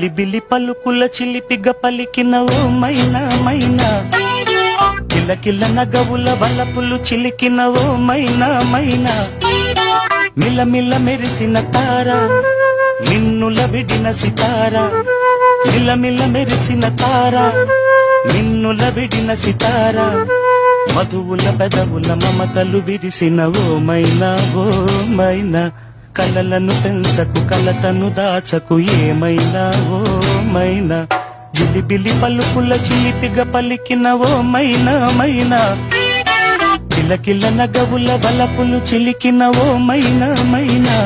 జిలిబిలి పలుకుల చిలిపిగ పలికిన ఓ మైనా మైనా, కిలకిల నగవుల వలపులు చిలికిన ఓ మైనా మైనా, మిలమిల మెరిసిన తార నిన్నుల విడిన సితార, మిలమిల మెరిసిన తార నిన్నుల విడిన సితార, మధువుల పెదవుల మమతలు విరిసిన ఓ మైనా ఓ మైనా, కలలను పెంచకు కలతను దాచకు ఏమైనా ఓ మైనా, జిలిబిలి పలుకుల చిలిపిగ పలికిన ఓ మైనా మైనా, కిలకిల నగవుల వలపులు చిలికిన ఓ మైనా మైనా.